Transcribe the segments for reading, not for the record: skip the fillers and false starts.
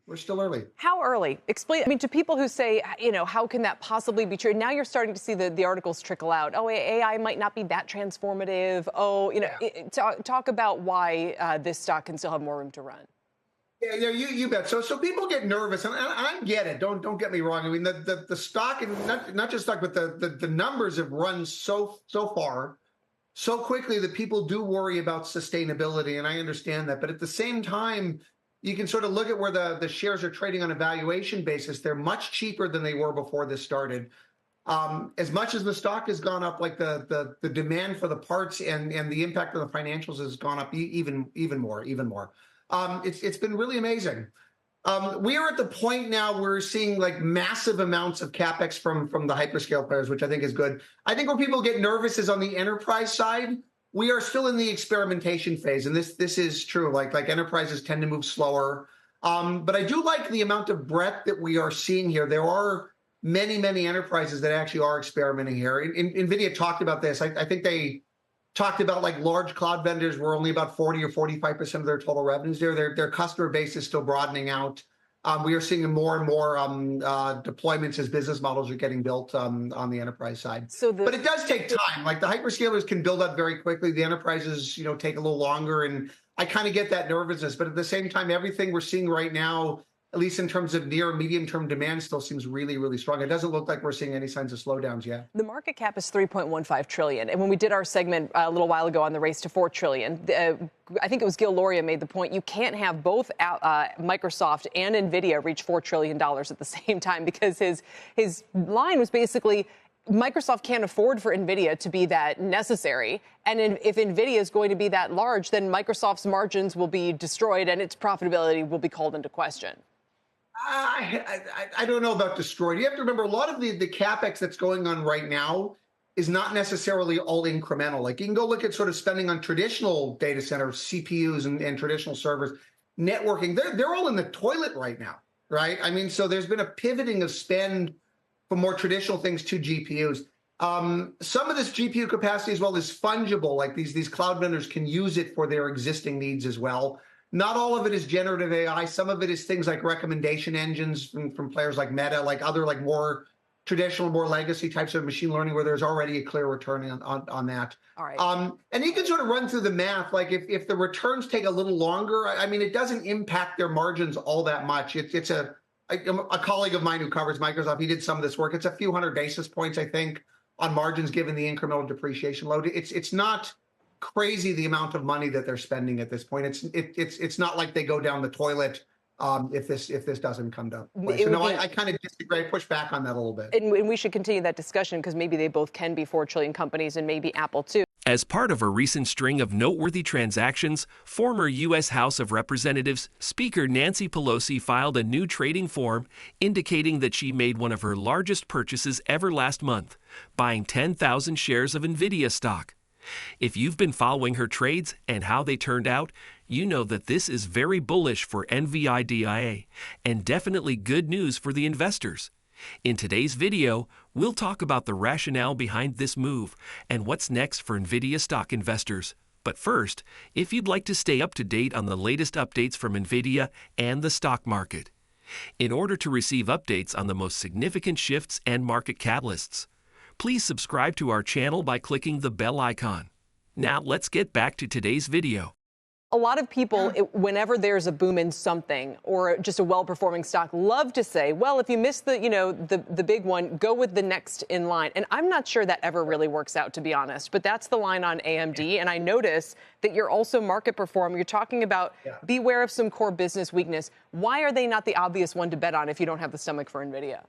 We're still early. How early? Explain. I mean, to people who say, how can that possibly be true? Now you're starting to see the articles trickle out. Oh, AI might not be that transformative. Oh, talk about why this stock can still have more room to run. Yeah, you bet. So people get nervous, and I get it. Don't get me wrong. I mean, the stock, and not just stock, but the numbers have run so far, so quickly that people do worry about sustainability, and I understand that. But at the same time, you can sort of look at where the shares are trading on a valuation basis. They're much cheaper than they were before this started. As much as the stock has gone up, like the demand for the parts and the impact of the financials has gone up even more. It's been really amazing. We are at the point now where we're seeing like massive amounts of capex from the hyperscale players, which I think is good. I think where people get nervous is on the enterprise side. We are still in the experimentation phase, and this is true. Like enterprises tend to move slower, but I do like the amount of breadth that we are seeing here. There are many enterprises that actually are experimenting here. Nvidia talked about this. I think they talked about like large cloud vendors were only about 40 or 45% of their total revenues there. Their customer base is still broadening out. We are seeing more and more deployments as business models are getting built on the enterprise side. But it does take time. Like the hyperscalers can build up very quickly. The enterprises, take a little longer. And I kind of get that nervousness. But at the same time, everything we're seeing right now, at least in terms of near medium-term demand, still seems really strong. It doesn't look like we're seeing any signs of slowdowns yet. The market cap is $3.15 trillion. And when we did our segment a little while ago on the race to $4 trillion, I think it was Gil Loria made the point, you can't have both Microsoft and Nvidia reach $4 trillion at the same time, because his line was basically, Microsoft can't afford for Nvidia to be that necessary. And if Nvidia is going to be that large, then Microsoft's margins will be destroyed and its profitability will be called into question. I don't know about destroyed. You have to remember, a lot of the capex that's going on right now is not necessarily all incremental. Like you can go look at sort of spending on traditional data centers, CPUs and traditional servers, networking. They're all in the toilet right now, right? I mean, so there's been a pivoting of spend from more traditional things to GPUs. Some of this GPU capacity as well is fungible. Like these cloud vendors can use it for their existing needs as well. Not all of it is generative AI. Some of it is things like recommendation engines from players like Meta, like other like more traditional, more legacy types of machine learning where there's already a clear return on that. All right. And you can sort of run through the math. Like if the returns take a little longer, I mean, it doesn't impact their margins all that much. It's a colleague of mine who covers Microsoft. He did some of this work. It's a few hundred basis points, I think, on margins given the incremental depreciation load. It's not crazy the amount of money that they're spending at this point. It's not like they go down the toilet if this doesn't come down. So no, I kind of disagree. I push back on that a little bit. And we should continue that discussion because maybe they both can be $4 trillion companies and maybe Apple too. As part of a recent string of noteworthy transactions, former U.S. House of Representatives Speaker Nancy Pelosi filed a new trading form indicating that she made one of her largest purchases ever last month, buying 10,000 shares of Nvidia stock. If you've been following her trades and how they turned out, you know that this is very bullish for NVDA and definitely good news for the investors. In today's video, we'll talk about the rationale behind this move and what's next for Nvidia stock investors. But first, if you'd like to stay up to date on the latest updates from Nvidia and the stock market, in order to receive updates on the most significant shifts and market catalysts, please subscribe to our channel by clicking the bell icon. Now let's get back to today's video. A lot of people, whenever there's a boom in something or just a well-performing stock, love to say, well, if you missed the big one, go with the next in line. And I'm not sure that ever really works out, to be honest. But that's the line on AMD. And I notice that you're also market performer. You're talking about beware of some core business weakness. Why are they not the obvious one to bet on if you don't have the stomach for Nvidia?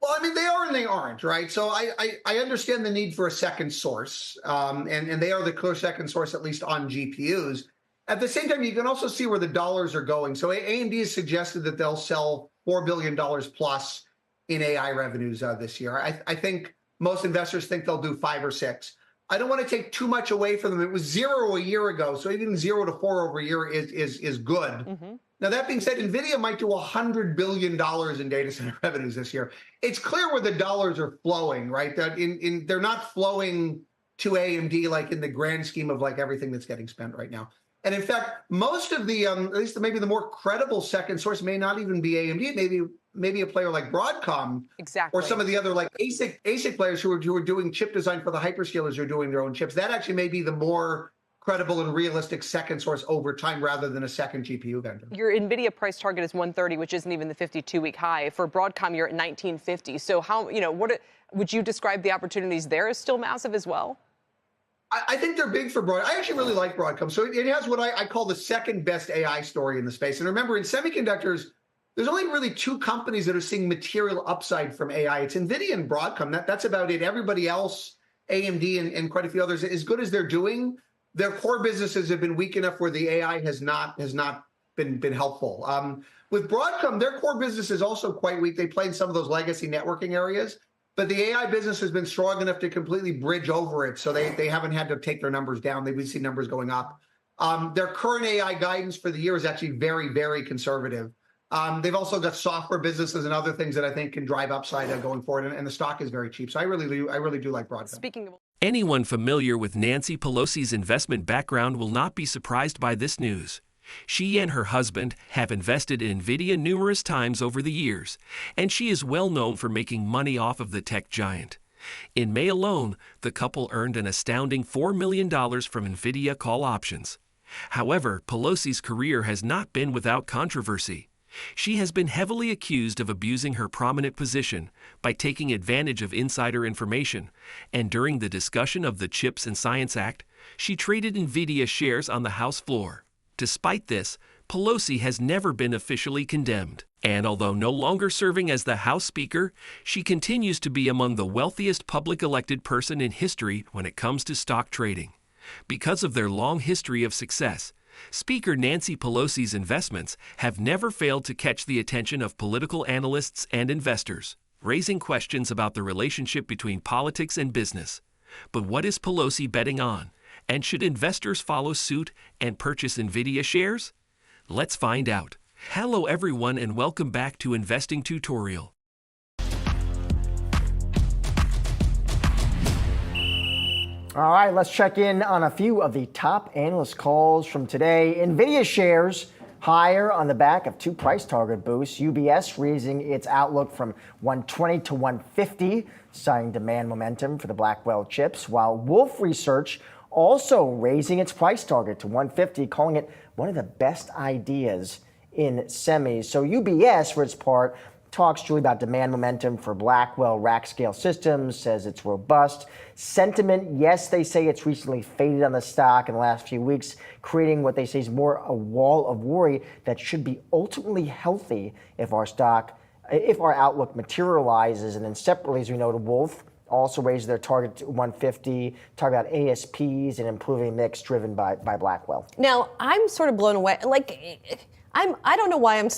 Well, I mean, they are and they aren't, right? So I understand the need for a second source, and they are the clear second source, at least on GPUs. At the same time, you can also see where the dollars are going. So AMD has suggested that they'll sell $4 billion plus in AI revenues this year. I think most investors think they'll do 5 or 6. I don't want to take too much away from them. It was 0 a year ago, so even 0 to 4 over a year is good. Mm-hmm. Now, that being said, NVIDIA might do $100 billion in data center revenues this year. It's clear where the dollars are flowing, right? That they're not flowing to AMD like in the grand scheme of like everything that's getting spent right now. And in fact, most of the, at least maybe the more credible second source may not even be AMD. Maybe a player like Broadcom, exactly, or some of the other like ASIC players who are doing chip design for the hyperscalers are doing their own chips. That actually may be the more credible and realistic second source over time rather than a second GPU vendor. Your Nvidia price target is 130, which isn't even the 52-week high. For Broadcom, you're at 1950. So how, what would you describe the opportunities there as still massive as well? I think they're big for Broadcom. I actually really like Broadcom. So it has what I call the second best AI story in the space. And remember, in semiconductors, there's only really two companies that are seeing material upside from AI. It's Nvidia and Broadcom. That's about it. Everybody else, AMD and quite a few others, as good as they're doing, their core businesses have been weak enough where the AI has not been helpful. With Broadcom, their core business is also quite weak. They play in some of those legacy networking areas, but the AI business has been strong enough to completely bridge over it. So they haven't had to take their numbers down. They've seen numbers going up. Their current AI guidance for the year is actually very, very conservative. They've also got software businesses and other things that I think can drive upside going forward, and the stock is very cheap. So I really do like Broadcom. Speaking of Anyone familiar with Nancy Pelosi's investment background will not be surprised by this news. She and her husband have invested in Nvidia numerous times over the years, and she is well known for making money off of the tech giant. In May alone, the couple earned an astounding $4 million from Nvidia call options. However, Pelosi's career has not been without controversy. She has been heavily accused of abusing her prominent position by taking advantage of insider information, and during the discussion of the CHIPS and Science Act, she traded Nvidia shares on the House floor. Despite this, Pelosi has never been officially condemned, and although no longer serving as the House Speaker, she continues to be among the wealthiest public elected person in history when it comes to stock trading. Because of their long history of success, Speaker Nancy Pelosi's investments have never failed to catch the attention of political analysts and investors, raising questions about the relationship between politics and business. But what is Pelosi betting on? And should investors follow suit and purchase Nvidia shares? Let's find out. Hello everyone and welcome back to Investing Tutorial. All right, let's check in on a few of the top analyst calls from today. Nvidia shares higher on the back of two price target boosts. UBS raising its outlook from 120 to 150, citing demand momentum for the Blackwell chips, while Wolfe Research also raising its price target to 150, calling it one of the best ideas in semis. So UBS, for its part, talks, Julie, about demand momentum for Blackwell rack scale systems, says it's robust. Sentiment, yes, they say it's recently faded on the stock in the last few weeks, creating what they say is more a wall of worry that should be ultimately healthy if our outlook materializes. And then separately, as we know, Wolfe also raised their target to 150, talk about ASPs and improving mix driven by Blackwell. Now, I'm sort of blown away. I don't know why I'm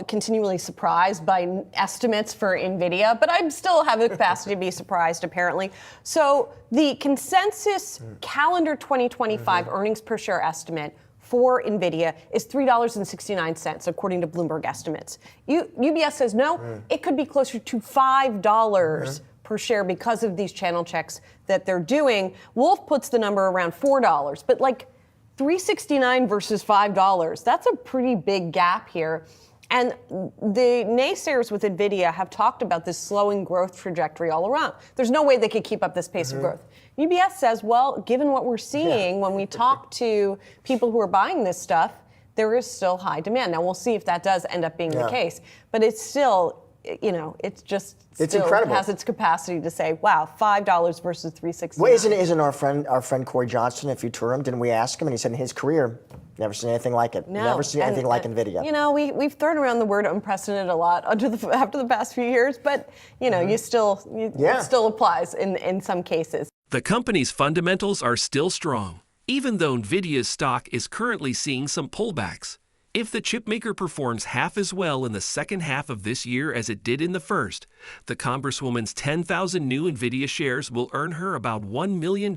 continually surprised by estimates for NVIDIA, but I still have the capacity to be surprised, apparently. So the consensus calendar 2025 earnings per share estimate for NVIDIA is $3.69, according to Bloomberg estimates. UBS says, no, it could be closer to $5 per share because of these channel checks that they're doing. Wolfe puts the number around $4, but $3.69 versus $5, that's a pretty big gap here. And the naysayers with NVIDIA have talked about this slowing growth trajectory all around. There's no way they could keep up this pace of growth. UBS says, well, given what we're seeing when we talk to people who are buying this stuff, there is still high demand. Now, we'll see if that does end up being the case. But it's still, it's just it's still incredible. Has its capacity to say, wow, $5 versus $3.69. Well, isn't our friend Corey Johnson at Futurum? Didn't we ask him? And he said in his career, never seen anything like it. No. Never seen anything like NVIDIA. We've thrown around the word unprecedented a lot after the past few years, but it still applies in some cases. The company's fundamentals are still strong, even though Nvidia's stock is currently seeing some pullbacks. If the chipmaker performs half as well in the second half of this year as it did in the first, the Congresswoman's 10,000 new Nvidia shares will earn her about $1 million,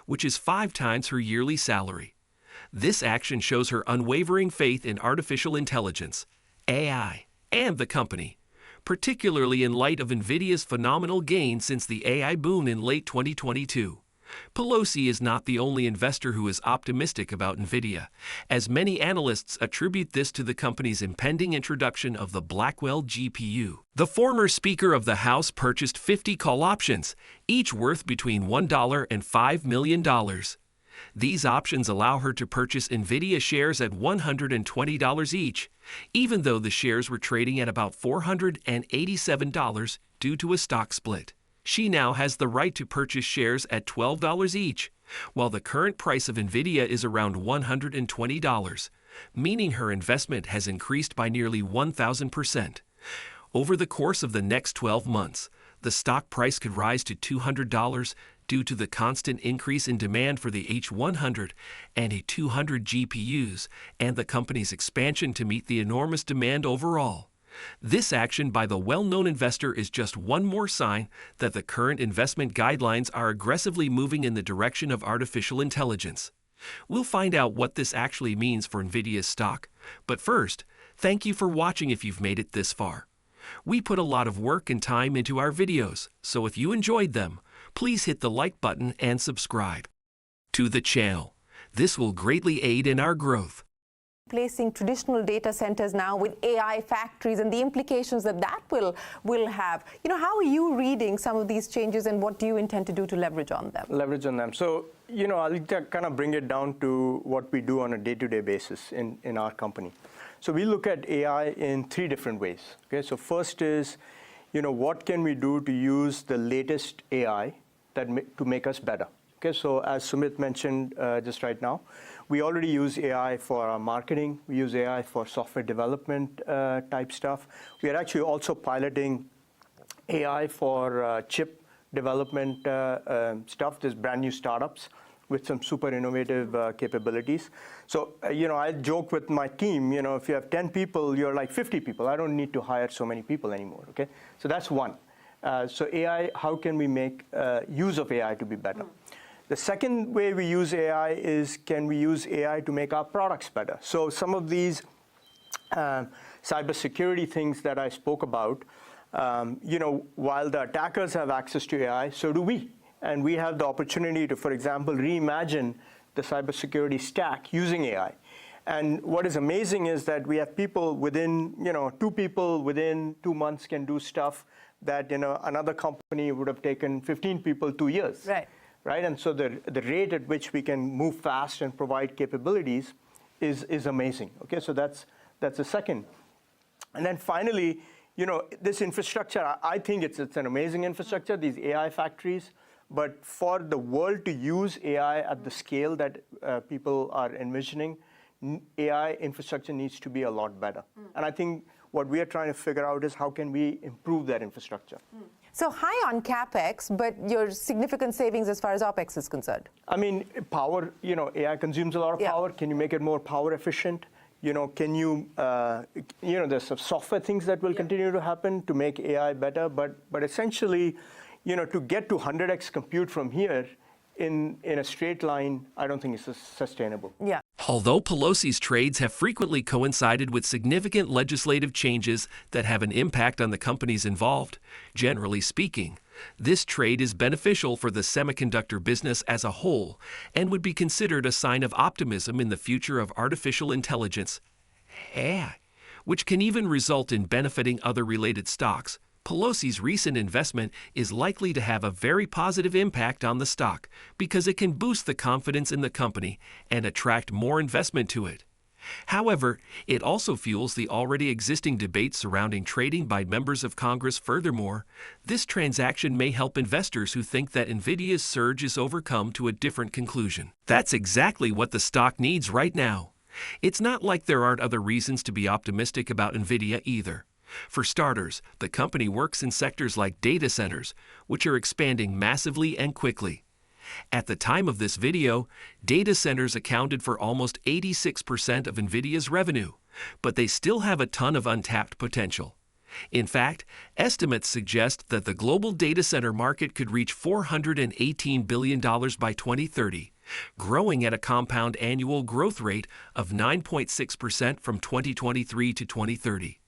which is 5 times her yearly salary. This action shows her unwavering faith in artificial intelligence, AI, and the company, particularly in light of Nvidia's phenomenal gain since the AI boom in late 2022. Pelosi is not the only investor who is optimistic about Nvidia, as many analysts attribute this to the company's impending introduction of the Blackwell GPU. The former Speaker of the House purchased 50 call options, each worth between $1 and $5 million. These options allow her to purchase Nvidia shares at $120 each, even though the shares were trading at about $487 due to a stock split. She now has the right to purchase shares at $12 each, while the current price of Nvidia is around $120, meaning her investment has increased by nearly 1,000%. Over the course of the next 12 months, the stock price could rise to $200 due to the constant increase in demand for the H100 and A200 GPUs and the company's expansion to meet the enormous demand overall. This action by the well-known investor is just one more sign that the current investment guidelines are aggressively moving in the direction of artificial intelligence. We'll find out what this actually means for Nvidia's stock. But first, thank you for watching if you've made it this far. We put a lot of work and time into our videos, so if you enjoyed them, please hit the like button and subscribe to the channel. This will greatly aid in our growth. Replacing traditional data centers now with AI factories and the implications that will have. How are you reading some of these changes, and what do you intend to do to leverage on them? So, I'll kind of bring it down to what we do on a day-to-day basis in our company. So we look at AI in 3 different ways. Okay, so first is, what can we do to use the latest AI to make us better? Okay, so as Sumit mentioned just right now, we already use AI for our marketing. We use AI for software development type stuff. We are actually also piloting AI for chip development stuff. There's brand new startups with some super innovative capabilities. So, I joke with my team, if you have 10 people, you're like 50 people. I don't need to hire so many people anymore, okay? So that's one. So AI, how can we make use of AI to be better? The second way we use AI is, can we use AI to make our products better? So some of these cybersecurity things that I spoke about, while the attackers have access to AI, so do we. And we have the opportunity to, for example, reimagine the cybersecurity stack using AI. And what is amazing is that we have people within, 2 people within 2 months can do stuff that, another company would have taken 15 people 2 years. Right? And so the rate at which we can move fast and provide capabilities is amazing. Okay, so that's the second. And then finally, this infrastructure, I think it's an amazing infrastructure, these AI factories. But for the world to use AI at the scale that people are envisioning, AI infrastructure needs to be a lot better. And I think what we are trying to figure out is, how can we improve that infrastructure? So high on CapEx, but your significant savings as far as OpEx is concerned. I mean, power, AI consumes a lot of power. Can you make it more power efficient? Can you, there's some software things that will continue to happen to make AI better. But essentially, to get to 100x compute from here in a straight line, I don't think it's sustainable. Yeah. Although Pelosi's trades have frequently coincided with significant legislative changes that have an impact on the companies involved, generally speaking, this trade is beneficial for the semiconductor business as a whole and would be considered a sign of optimism in the future of artificial intelligence, which can even result in benefiting other related stocks. Pelosi's recent investment is likely to have a very positive impact on the stock because it can boost the confidence in the company and attract more investment to it. However, it also fuels the already existing debate surrounding trading by members of Congress. Furthermore, this transaction may help investors who think that Nvidia's surge is overcome to a different conclusion. That's exactly what the stock needs right now. It's not like there aren't other reasons to be optimistic about Nvidia either. For starters, the company works in sectors like data centers, which are expanding massively and quickly. At the time of this video, data centers accounted for almost 86% of Nvidia's revenue, but they still have a ton of untapped potential. In fact, estimates suggest that the global data center market could reach $418 billion by 2030, growing at a compound annual growth rate of 9.6% from 2023 to 2030.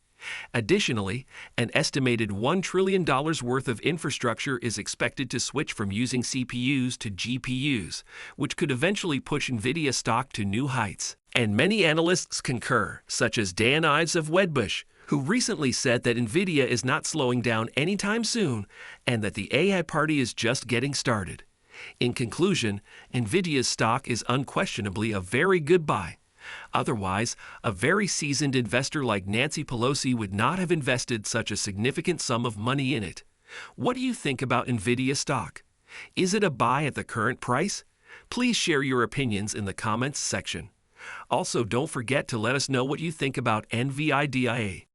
Additionally, an estimated $1 trillion worth of infrastructure is expected to switch from using CPUs to GPUs, which could eventually push Nvidia stock to new heights. And many analysts concur, such as Dan Ives of Wedbush, who recently said that Nvidia is not slowing down anytime soon and that the AI party is just getting started. In conclusion, Nvidia's stock is unquestionably a very good buy. Otherwise, a very seasoned investor like Nancy Pelosi would not have invested such a significant sum of money in it. What do you think about Nvidia stock? Is it a buy at the current price? Please share your opinions in the comments section. Also, don't forget to let us know what you think about NVIDIA.